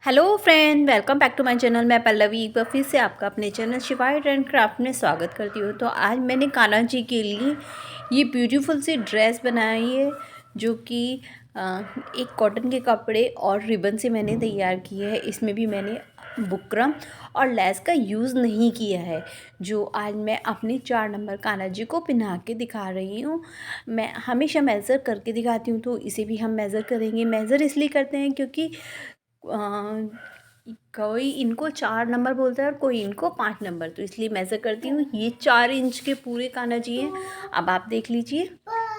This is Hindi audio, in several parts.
Hello friend, welcome back to my channel. मैं पल्लवी एक बार फिर से आपका अपने चैनल शिवाय आर्ट एंड क्राफ्ट में स्वागत करती हूँ। तो आज मैंने कान्हा जी के लिए ये ब्यूटीफुल सी ड्रेस बनाई है, जो कि एक कॉटन के कपड़े और रिबन से मैंने तैयार की है। इसमें भी मैंने बुकरम और लेस का यूज़ नहीं किया है। जो आज मैं अपने 4 नंबर कान्हा जी को पहना के दिखा रही हूँ। मैं हमेशा मेज़र करके दिखाती हूँ, तो इसे भी हम मेज़र करेंगे। मेज़र इसलिए करते हैं क्योंकि कोई इनको 4 नंबर बोलता है और कोई इनको 5 नंबर, तो इसलिए मेज़र करती हूँ। ये 4 इंच के पूरे कान्हा जी हैं। अब आप देख लीजिए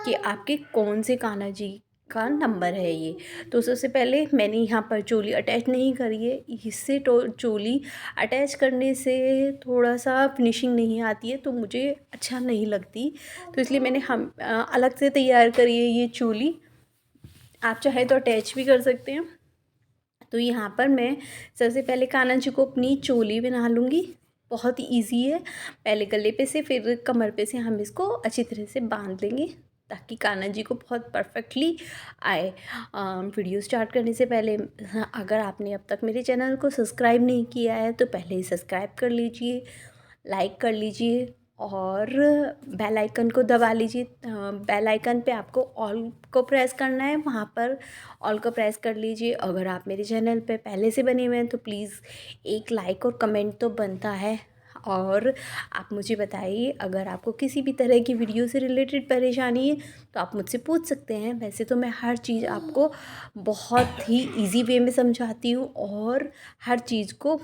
कि आपके कौन से कान्हा जी का नंबर है ये। तो सबसे पहले मैंने यहाँ पर चोली अटैच नहीं करी है। इससे चोली अटैच करने से थोड़ा सा फिनिशिंग नहीं आती है, तो मुझे अच्छा नहीं लगती, तो इसलिए मैंने अलग से तैयार करी है ये चोली। आप चाहे तो अटैच भी कर सकते हैं। तो यहाँ पर मैं सबसे पहले कान्हा जी को अपनी चोली बना लूँगी। बहुत ही ईजी है। पहले गले पे से फिर कमर पे से हम इसको अच्छी तरह से बांध लेंगे, ताकि कान्हा जी को बहुत परफेक्टली आए। वीडियो स्टार्ट करने से पहले अगर आपने अब तक मेरे चैनल को सब्सक्राइब नहीं किया है तो पहले ही सब्सक्राइब कर लीजिए, लाइक कर लीजिए और बेल आइकन को दबा लीजिए। बेल आइकन पे आपको ऑल को प्रेस करना है, वहाँ पर ऑल को प्रेस कर लीजिए। अगर आप मेरे चैनल पे पहले से बने हुए हैं तो प्लीज़ एक लाइक और कमेंट तो बनता है। और आप मुझे बताइए, अगर आपको किसी भी तरह की वीडियो से रिलेटेड परेशानी है तो आप मुझसे पूछ सकते हैं। वैसे तो मैं हर चीज़ आपको बहुत ही इजी वे में समझाती हूँ और हर चीज़ को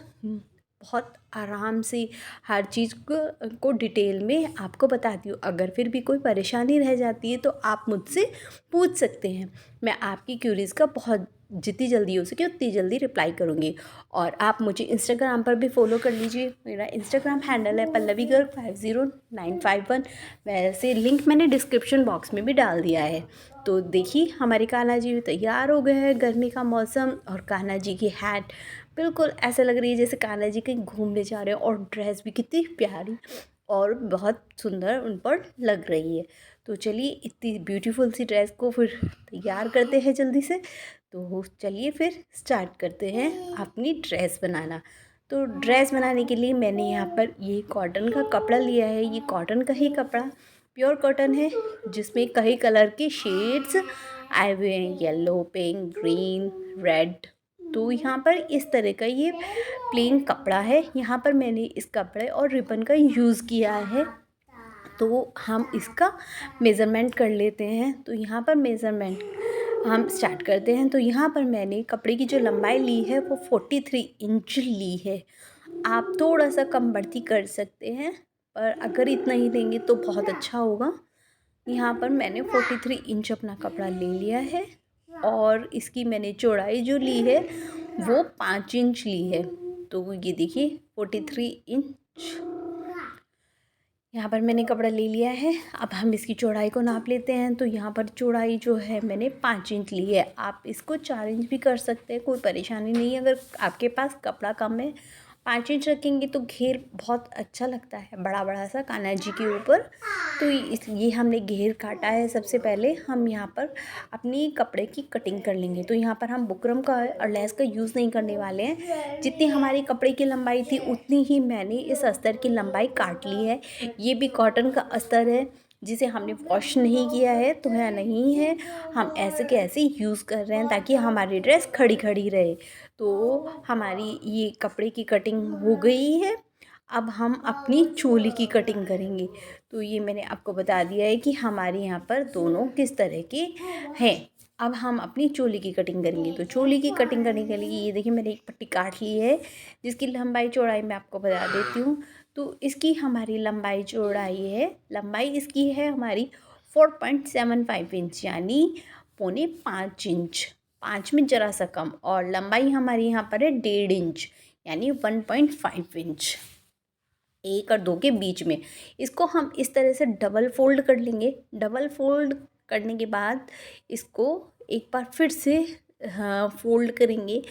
बहुत आराम से हर चीज़ को डिटेल में आपको बताती हूँ। अगर फिर भी कोई परेशानी रह जाती है तो आप मुझसे पूछ सकते हैं। मैं आपकी क्यूरीज़ का बहुत जितनी जल्दी हो सके उतनी जल्दी रिप्लाई करूँगी। और आप मुझे इंस्टाग्राम पर भी फॉलो कर लीजिए। मेरा इंस्टाग्राम हैंडल है पल्लवी गर्ग 50951। वैसे लिंक मैंने डिस्क्रिप्शन बॉक्स में भी डाल दिया है। तो देखिए, हमारे कान्हा जी भी तैयार हो गए हैं। गर्मी का मौसम और कान्हा जी की हैट बिल्कुल ऐसा लग रही है जैसे कान्हा जी कहीं घूमने जा रहे हैं, और ड्रेस भी कितनी प्यारी और बहुत सुंदर उन पर लग रही है। तो चलिए, इतनी ब्यूटीफुल सी ड्रेस को फिर तैयार करते हैं जल्दी से। तो चलिए फिर स्टार्ट करते हैं अपनी ड्रेस बनाना। तो ड्रेस बनाने के लिए मैंने यहाँ पर ये कॉटन का कपड़ा लिया है। ये कॉटन का ही कपड़ा प्योर कॉटन है, जिसमें कई कलर के शेड्स आए हुए हैं, येलो, पिंक, ग्रीन, रेड। तो यहाँ पर इस तरह का ये प्लेन कपड़ा है। यहाँ पर मैंने इस कपड़े और रिबन का यूज़ किया है। तो हम इसका मेज़रमेंट कर लेते हैं। तो यहाँ पर मेज़रमेंट हम स्टार्ट करते हैं। तो यहाँ पर मैंने कपड़े की जो लंबाई ली है वो 43 इंच ली है। आप थोड़ा सा कम बढ़ती कर सकते हैं, पर अगर इतना ही लेंगे तो बहुत अच्छा होगा। यहाँ पर मैंने 43 इंच अपना कपड़ा ले लिया है, और इसकी मैंने चौड़ाई जो ली है वो 5 इंच ली है। तो ये देखिए 43 इंच यहाँ पर मैंने कपड़ा ले लिया है। अब हम इसकी चौड़ाई को नाप लेते हैं। तो यहाँ पर चौड़ाई जो है मैंने 5 इंच ली है। आप इसको 4 इंच भी कर सकते हैं, कोई परेशानी नहीं है। अगर आपके पास कपड़ा कम है, 5 इंच रखेंगे तो घेर बहुत अच्छा लगता है, बड़ा बड़ा सा कान्हा जी के ऊपर। तो इसलिए हमने घेर काटा है। सबसे पहले हम यहाँ पर अपनी कपड़े की कटिंग कर लेंगे। तो यहाँ पर हम बुकरम का और लेस का यूज़ नहीं करने वाले हैं। जितनी हमारी कपड़े की लंबाई थी उतनी ही मैंने इस अस्तर की लंबाई काट ली है। ये भी कॉटन का अस्तर है, जिसे हमने वॉश नहीं किया है, तो है नहीं है। हम ऐसे के ऐसे यूज़ कर रहे हैं ताकि हमारी ड्रेस खड़ी खड़ी रहे। तो हमारी ये कपड़े की कटिंग हो गई है। अब हम अपनी चोली की कटिंग करेंगे। तो ये मैंने आपको बता दिया है कि हमारे यहाँ पर दोनों किस तरह के हैं। अब हम अपनी चोली की कटिंग करेंगे। तो चोली की कटिंग करने के लिए ये देखिए, मैंने एक पट्टी काट ली है, जिसकी लंबाई चौड़ाई मैं आपको बता देती हूँ। तो इसकी हमारी लंबाई चौड़ाई है, लंबाई इसकी है हमारी 4.75 इंच, यानी 4.5 इंच। 5 में ज़रा सा कम। और लंबाई हमारी यहाँ पर है 1.5 इंच, यानी 1.5 इंच, 1 और 2 के बीच में। इसको हम इस तरह से डबल फोल्ड कर लेंगे। डबल फोल्ड करने के बाद इसको एक बार फिर से फोल्ड करेंगे,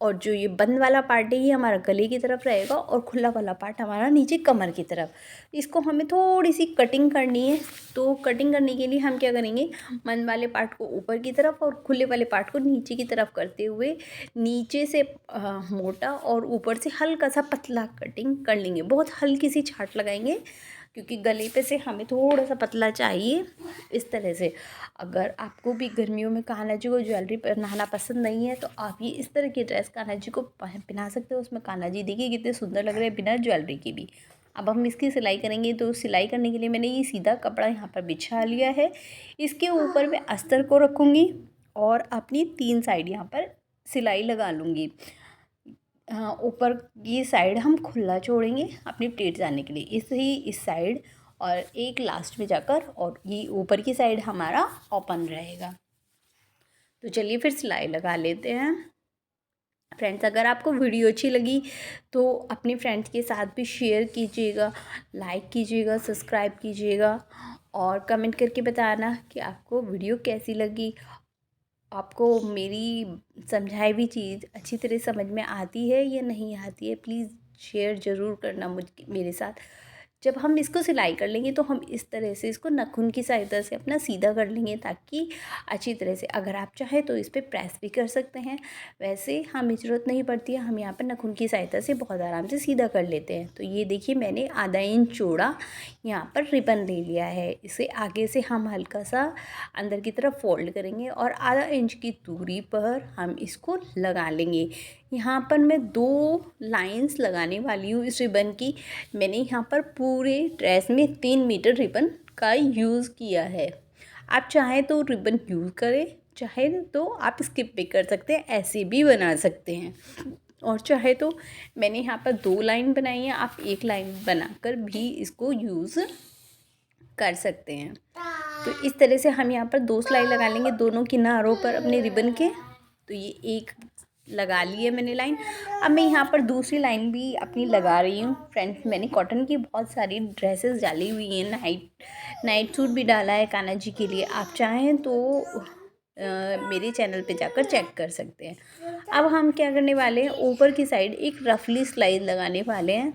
और जो ये बंद वाला पार्ट है ये हमारा गले की तरफ रहेगा और खुला वाला पार्ट हमारा नीचे कमर की तरफ। इसको हमें थोड़ी सी कटिंग करनी है। तो कटिंग करने के लिए हम क्या करेंगे, बंद वाले पार्ट को ऊपर की तरफ और खुले वाले पार्ट को नीचे की तरफ करते हुए नीचे से मोटा और ऊपर से हल्का सा पतला कटिंग कर लेंगे। बहुत हल्की सी छाट लगाएंगे क्योंकि गले पे से हमें थोड़ा सा पतला चाहिए। इस तरह से अगर आपको भी गर्मियों में कान्हा जी को ज्वेलरी पहनाना पसंद नहीं है तो आप ये इस तरह की ड्रेस कान्हा जी को पहना सकते हो। उसमें कान्हा जी देखिए कितने सुंदर लग रहे हैं बिना ज्वेलरी के भी। अब हम इसकी सिलाई करेंगे। तो सिलाई करने के लिए मैंने ये सीधा कपड़ा यहाँ पर बिछा लिया है। इसके ऊपर मैं अस्तर को रखूँगी और अपनी 3 साइड यहाँ पर सिलाई लगा लूँगी। ऊपर की साइड हम खुला छोड़ेंगे अपनी प्लेट जाने के लिए, इस साइड, और एक लास्ट में जाकर और ये ऊपर की साइड हमारा ओपन रहेगा। तो चलिए फिर सिलाई लगा लेते हैं। फ्रेंड्स, अगर आपको वीडियो अच्छी लगी तो अपने फ्रेंड्स के साथ भी शेयर कीजिएगा, लाइक कीजिएगा, सब्सक्राइब कीजिएगा और कमेंट करके बताना कि आपको वीडियो कैसी लगी। आपको मेरी समझाई हुई चीज़ अच्छी तरह समझ में आती है या नहीं आती है, प्लीज़ शेयर ज़रूर करना मेरे साथ। जब हम इसको सिलाई कर लेंगे तो हम इस तरह से इसको नाखून की सहायता से अपना सीधा कर लेंगे ताकि अच्छी तरह से, अगर आप चाहें तो इस पर प्रेस भी कर सकते हैं। वैसे हमें ज़रूरत नहीं पड़ती है, हम यहाँ पर नाखून की सहायता से बहुत आराम से सीधा कर लेते हैं। तो ये देखिए मैंने आधा इंच चौड़ा यहाँ पर रिबन ले लिया है। इसे आगे से हम हल्का सा अंदर की तरफ फोल्ड करेंगे और आधा इंच की दूरी पर हम इसको लगा लेंगे। यहाँ पर मैं 2 लाइंस लगाने वाली हूँ इस रिबन की। मैंने यहाँ पर पूरे ड्रेस में 3 मीटर रिबन का यूज़ किया है। आप चाहें तो रिबन यूज़ करें, चाहे तो आप स्किप भी कर सकते हैं, ऐसे भी बना सकते हैं। और चाहे तो मैंने यहाँ पर 2 लाइन बनाई है, आप 1 लाइन बनाकर भी इसको यूज़ कर सकते हैं। तो इस तरह से हम यहाँ पर 2 सिलाई लगा लेंगे दोनों किनारों पर अपने रिबन के। तो ये एक लगा ली है मैंने लाइन। अब मैं यहाँ पर दूसरी लाइन भी अपनी लगा रही हूँ। फ्रेंड्स, मैंने कॉटन की बहुत सारी ड्रेसेस डाली हुई हैं, नाइट सूट भी डाला है कान्हा जी के लिए। आप चाहें तो मेरे चैनल पे जाकर चेक कर सकते हैं। अब हम क्या करने वाले हैं, ऊपर की साइड एक रफली सिलाई लगाने वाले हैं।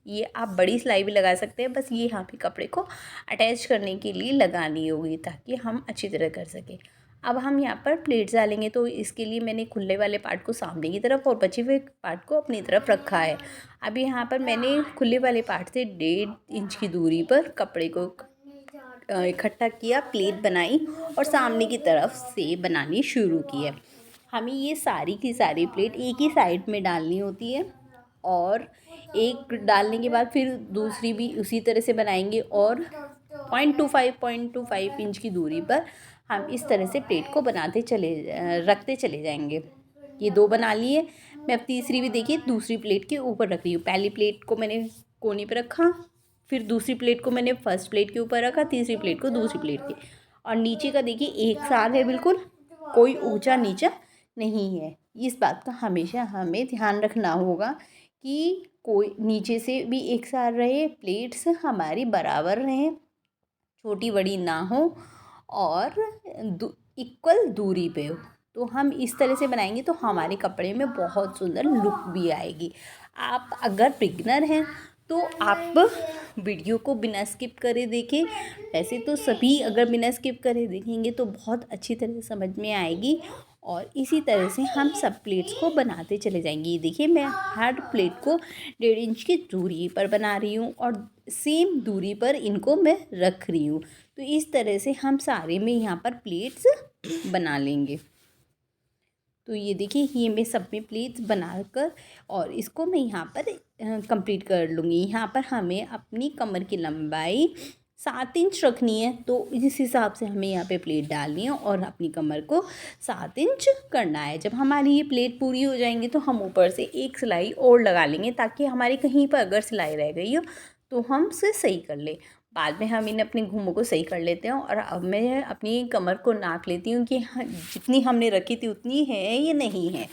ये आप बड़ी सिलाई भी लगा सकते हैं, बस ये यहाँ पे कपड़े को अटैच करने के लिए लगानी होगी ताकि हम अच्छी तरह कर सकें। अब हम यहाँ पर प्लेट्स डालेंगे। तो इसके लिए मैंने खुले वाले पार्ट को सामने की तरफ और बचे हुए पार्ट को अपनी तरफ रखा है। अब यहाँ पर मैंने खुले वाले पार्ट से 1.5 इंच की दूरी पर कपड़े को इकट्ठा किया, प्लेट बनाई और सामने की तरफ से बनानी शुरू की है। हमें ये सारी की सारी प्लेट एक ही साइड में डालनी होती है और एक डालने के बाद फिर दूसरी भी उसी तरह से बनाएंगे और 0.25 इंच की दूरी पर हम इस तरह से प्लेट को रखते चले जाएंगे। ये 2 बना लिए। मैं अब तीसरी भी देखिए दूसरी प्लेट के ऊपर रख रही हूँ। पहली प्लेट को मैंने कोने पे रखा, फिर दूसरी प्लेट को मैंने फर्स्ट प्लेट के ऊपर रखा, तीसरी प्लेट को दूसरी प्लेट के, और नीचे का देखिए एक साथ है, बिल्कुल कोई ऊंचा नीचा नहीं है। इस बात का हमेशा हमें ध्यान रखना होगा कि कोई नीचे से भी एक साथ रहे, प्लेट्स हमारी बराबर रहें, छोटी बड़ी ना हो और इक्वल दूरी पे हो। तो हम इस तरह से बनाएंगे तो हमारे कपड़े में बहुत सुंदर लुक भी आएगी। आप अगर बिगनर हैं तो आप वीडियो को बिना स्किप करे देखें। वैसे तो सभी अगर बिना स्किप करे देखेंगे तो बहुत अच्छी तरह से समझ में आएगी और इसी तरह से हम सब प्लेट्स को बनाते चले जाएंगे। ये देखिए मैं हर प्लेट को 1.5 इंच की दूरी पर बना रही हूँ और सेम दूरी पर इनको मैं रख रही हूँ। तो इस तरह से हम सारे में यहाँ पर प्लेट्स बना लेंगे। तो ये देखिए ये मैं सब में प्लेट्स बनाकर और इसको मैं यहाँ पर कंप्लीट कर लूँगी। यहाँ पर हमें अपनी कमर की लंबाई 7 इंच रखनी है, तो इस हिसाब से हमें यहाँ पे प्लेट डालनी है और अपनी कमर को 7 इंच करना है। जब हमारी ये प्लेट पूरी हो जाएंगी तो हम ऊपर से एक सिलाई और लगा लेंगे ताकि हमारी कहीं पर अगर सिलाई रह गई हो तो हम उसे सही कर लें। बाद में हम इन अपने घूमों को सही कर लेते हैं। और अब मैं अपनी कमर को नाप लेती हूँ कि जितनी हमने रखी थी उतनी है या नहीं है।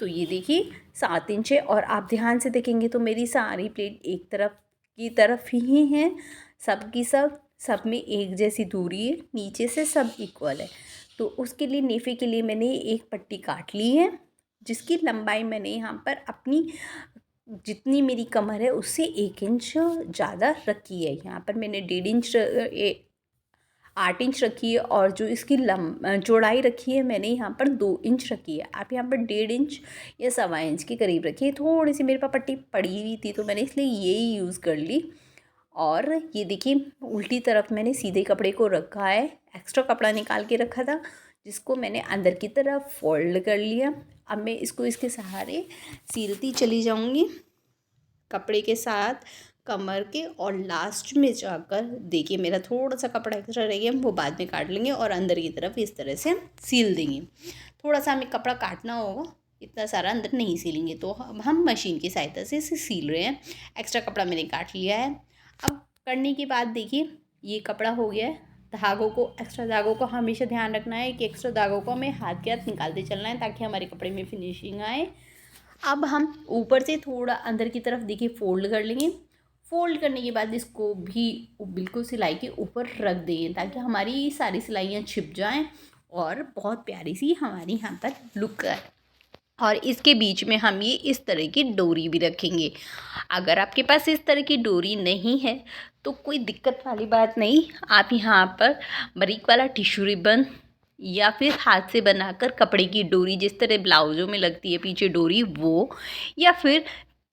तो ये देखिए 7 इंच है और आप ध्यान से देखेंगे तो मेरी सारी प्लेट एक तरफ ही हैं, सब की सब में एक जैसी दूरी है, नीचे से सब इक्वल है। तो उसके लिए नेफे के लिए मैंने एक पट्टी काट ली है जिसकी लंबाई मैंने यहाँ पर अपनी जितनी मेरी कमर है उससे 1 इंच ज़्यादा रखी है। यहाँ पर मैंने 1.5 इंच 8 इंच रखी है, और जो इसकी चौड़ाई रखी है मैंने यहाँ पर 2 इंच रखी है। आप यहाँ पर 1.5 इंच या 1.25 इंच के करीब रखिए। थोड़ी सी मेरे पास पट्टी पड़ी हुई थी तो मैंने इसलिए यही यूज़ कर ली। और ये देखिए उल्टी तरफ मैंने सीधे कपड़े को रखा है, एक्स्ट्रा कपड़ा निकाल के रखा था जिसको मैंने अंदर की तरफ फोल्ड कर लिया। अब मैं इसको इसके सहारे सीलती चली जाऊँगी कपड़े के साथ कमर के, और लास्ट में जाकर देखिए मेरा थोड़ा सा कपड़ा एक्स्ट्रा रह गया, वो बाद में काट लेंगे और अंदर की तरफ इस तरह से सील देंगे। थोड़ा सा हमें कपड़ा काटना होगा, इतना सारा अंदर नहीं सीलेंगे, तो हम मशीन की सहायता से इसे सील रहे हैं। एक्स्ट्रा कपड़ा मैंने काट लिया है। अब करने के बाद देखिए ये कपड़ा हो गया है। धागों को, एक्स्ट्रा धागों को हमेशा ध्यान रखना है कि एक्स्ट्रा धागों को हमें हाथ के हाथ निकालते चलना है ताकि हमारे कपड़े में फिनिशिंग आए। अब हम ऊपर से थोड़ा अंदर की तरफ देखिए फोल्ड कर लेंगे। फोल्ड करने के बाद इसको भी बिल्कुल सिलाई के ऊपर रख देंगे ताकि हमारी सारी सिलाइयाँ छिप जाएं और बहुत प्यारी सी हमारी यहाँ पर लुक आए। और इसके बीच में हम ये इस तरह की डोरी भी रखेंगे। अगर आपके पास इस तरह की डोरी नहीं है तो कोई दिक्कत वाली बात नहीं, आप यहाँ पर बारीक वाला टिश्यू रिबन या फिर हाथ से बनाकर कपड़े की डोरी, जिस तरह ब्लाउज़ों में लगती है पीछे डोरी, वो, या फिर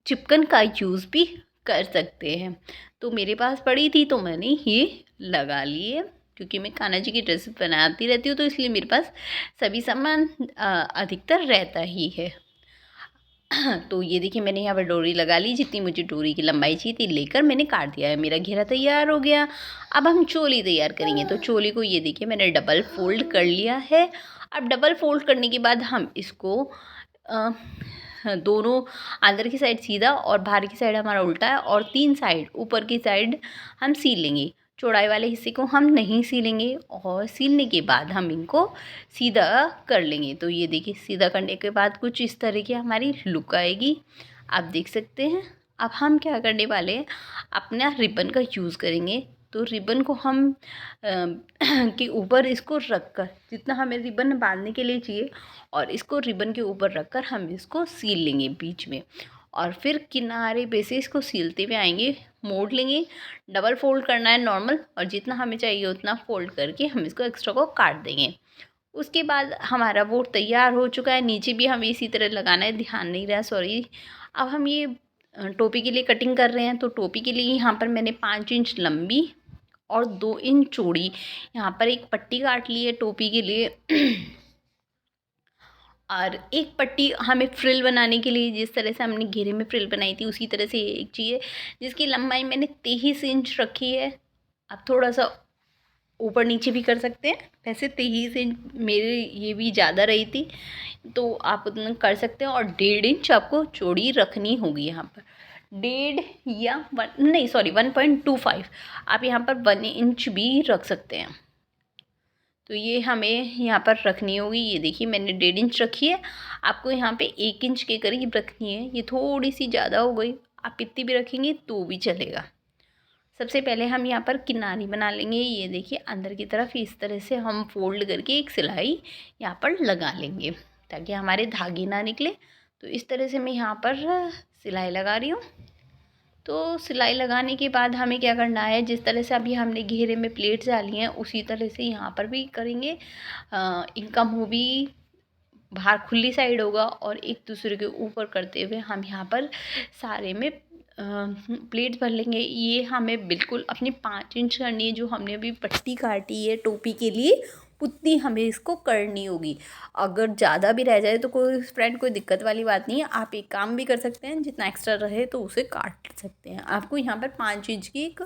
चिपकन का यूज़ भी कर सकते हैं। तो मेरे पास पड़ी थी तो मैंने ये लगा ली है, क्योंकि मैं कान्हा जी की ड्रेस बनाती रहती हूँ तो इसलिए मेरे पास सभी सामान अधिकतर रहता ही है। तो ये देखिए मैंने यहाँ पर डोरी लगा ली, जितनी मुझे डोरी की लंबाई चाहिए थी लेकर मैंने काट दिया है। मेरा घेरा तैयार हो गया। अब हम चोली तैयार करेंगे। तो चोली को ये देखिए मैंने डबल फोल्ड कर लिया है। अब डबल फोल्ड करने के बाद हम इसको दोनों अंदर की साइड सीधा और बाहर की साइड हमारा उल्टा है, और 3 साइड ऊपर की साइड हम सील लेंगे। चौड़ाई वाले हिस्से को हम नहीं सीलेंगे, और सीलने के बाद हम इनको सीधा कर लेंगे। तो ये देखिए सीधा करने के बाद कुछ इस तरह की हमारी लुक आएगी, आप देख सकते हैं। अब हम क्या करने वाले हैं, अपना रिबन का यूज़ करेंगे। तो रिबन को हम के ऊपर इसको रख कर, जितना हमें रिबन बांधने के लिए चाहिए, और इसको रिबन के ऊपर रख कर हम इसको सील लेंगे बीच में, और फिर किनारे पे से इसको सीलते हुए आएंगे, मोड़ लेंगे। डबल फोल्ड करना है नॉर्मल, और जितना हमें चाहिए उतना फोल्ड करके हम इसको एक्स्ट्रा को काट देंगे। उसके बाद हमारा वो तैयार हो चुका है। नीचे भी हमें इसी तरह लगाना है, ध्यान नहीं रहा, सॉरी। अब हम ये टोपी के लिए कटिंग कर रहे हैं। तो टोपी के लिए यहाँ पर मैंने 5 इंच लंबी और 2 इंच चौड़ी यहाँ पर एक पट्टी काट ली है टोपी के लिए। और एक पट्टी हमें फ्रिल बनाने के लिए, जिस तरह से हमने घेरे में फ्रिल बनाई थी उसी तरह से एक चाहिए, जिसकी लंबाई मैंने 23 इंच रखी है। आप थोड़ा सा ऊपर नीचे भी कर सकते हैं, वैसे 23 इंच मेरे ये भी ज़्यादा रही थी तो आप उतना कर सकते हैं। और 1.5 इंच आपको चौड़ी रखनी होगी यहाँ पर, 1.5 या 1.25 आप यहाँ पर 1 इंच भी रख सकते हैं। तो ये हमें यहाँ पर रखनी होगी। ये देखिए मैंने 1.5 इंच रखी है, आपको यहाँ पे 1 इंच के करीब रखनी है। ये थोड़ी सी ज़्यादा हो गई, आप इतनी भी रखेंगे तो भी चलेगा। सबसे पहले हम यहाँ पर किनारी बना लेंगे। ये देखिए अंदर की तरफ इस तरह से हम फोल्ड करके एक सिलाई यहाँ पर लगा लेंगे ताकि हमारे धागे ना निकले। तो इस तरह से मैं यहाँ पर सिलाई लगा रही हूँ। तो सिलाई लगाने के बाद हमें क्या करना है, जिस तरह से अभी हमने घेरे में प्लेट्स डाली हैं उसी तरह से यहाँ पर भी करेंगे। इनका मुँह भी बाहर खुली साइड होगा, और एक दूसरे के ऊपर करते हुए हम यहाँ पर सारे में प्लेट्स भर लेंगे। ये हमें बिल्कुल अपनी 5 इंच करनी है, जो हमने अभी पट्टी काटी है टोपी के लिए उतनी हमें इसको करनी होगी। अगर ज़्यादा भी रह जाए तो कोई दिक्कत वाली बात नहीं है, आप एक काम भी कर सकते हैं, जितना एक्स्ट्रा रहे तो उसे काट सकते हैं। आपको यहाँ पर 5 इंच की एक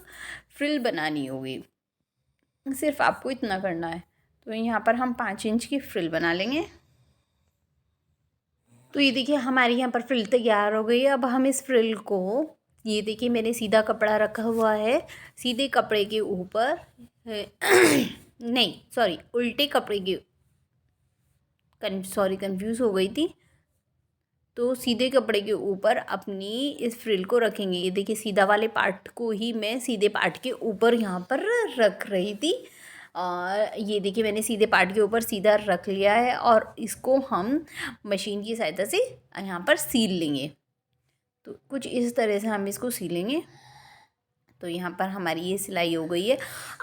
फ्रिल बनानी होगी, सिर्फ आपको इतना करना है। तो यहाँ पर हम 5 इंच की फ्रिल बना लेंगे। तो ये देखिए हमारी यहाँ पर फ्रिल तैयार हो गई है। अब हम इस फ्रिल को, ये देखिए मैंने सीधा कपड़ा रखा हुआ है, सीधे कपड़े के ऊपर नहीं सॉरी उल्टे कपड़े के, कंफ्यूज हो गई थी। तो सीधे कपड़े के ऊपर अपनी इस फ्रिल को रखेंगे। ये देखिए सीधा वाले पार्ट को ही मैं सीधे पार्ट के ऊपर यहाँ पर रख रही थी। और ये देखिए मैंने सीधे पार्ट के ऊपर सीधा रख लिया है और इसको हम मशीन की सहायता से यहाँ पर सील लेंगे। तो कुछ इस तरह से हम इसको सीलेंगे। तो यहाँ पर हमारी ये सिलाई हो गई है।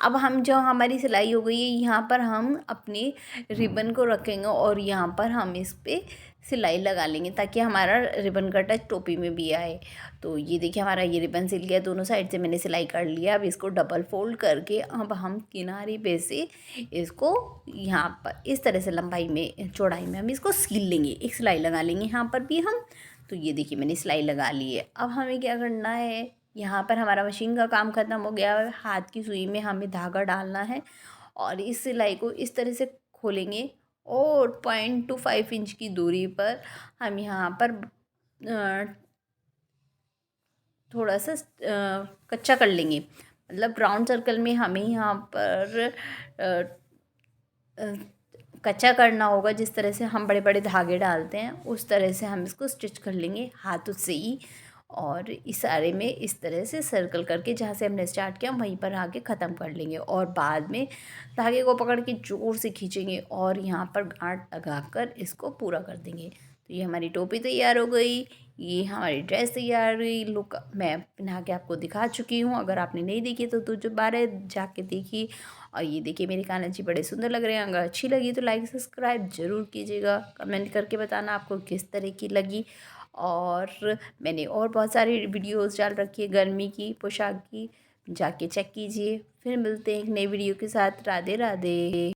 अब हम जो हमारी सिलाई हो गई है यहाँ पर हम अपने रिबन को रखेंगे और यहाँ पर हम इस पर सिलाई लगा लेंगे ताकि हमारा रिबन का टच टोपी में भी आए। तो ये देखिए हमारा ये रिबन सिल गया, दोनों साइड से मैंने सिलाई कर लिया। अब इसको डबल फोल्ड करके अब हम किनारे पे से इसको यहाँ पर इस तरह से लंबाई में चौड़ाई में हम इसको सील लेंगे, एक सिलाई लगा लेंगे यहाँ पर भी हम। तो ये देखिए मैंने सिलाई लगा ली है। अब हमें क्या करना है, यहाँ पर हमारा मशीन का काम ख़त्म हो गया है। हाथ की सुई में हमें धागा डालना है और इस सिलाई को इस तरह से खोलेंगे और 0.25 इंच की दूरी पर हम यहाँ पर थोड़ा सा कच्चा कर लेंगे। मतलब राउंड सर्कल में हमें यहाँ पर कच्चा करना होगा। जिस तरह से हम बड़े बड़े धागे डालते हैं उस तरह से हम इसको स्टिच कर लेंगे हाथों से ही। और इशारे में इस तरह से सर्कल करके जहाँ से हमने स्टार्ट किया वहीं पर आके ख़त्म कर लेंगे और बाद में धागे को पकड़ के ज़ोर से खींचेंगे और यहाँ पर गांठ लगाकर इसको पूरा कर देंगे। तो ये हमारी टोपी तैयार हो गई, ये हमारी ड्रेस तैयार हुई। लुक मैं पहना के आपको दिखा चुकी हूँ। अगर आपने नहीं देखी तो दोबारा जाके देखी। और ये देखिए मेरे कान्हा जी बड़े सुंदर लग रहे हैं। अगर अच्छी लगी तो लाइक सब्सक्राइब ज़रूर कीजिएगा। कमेंट करके बताना आपको किस तरह की लगी। और मैंने और बहुत सारी वीडियोस डाल रखी है गर्मी की पोशाक की, जाके चेक कीजिए। फिर मिलते हैं एक नई वीडियो के साथ। राधे राधे।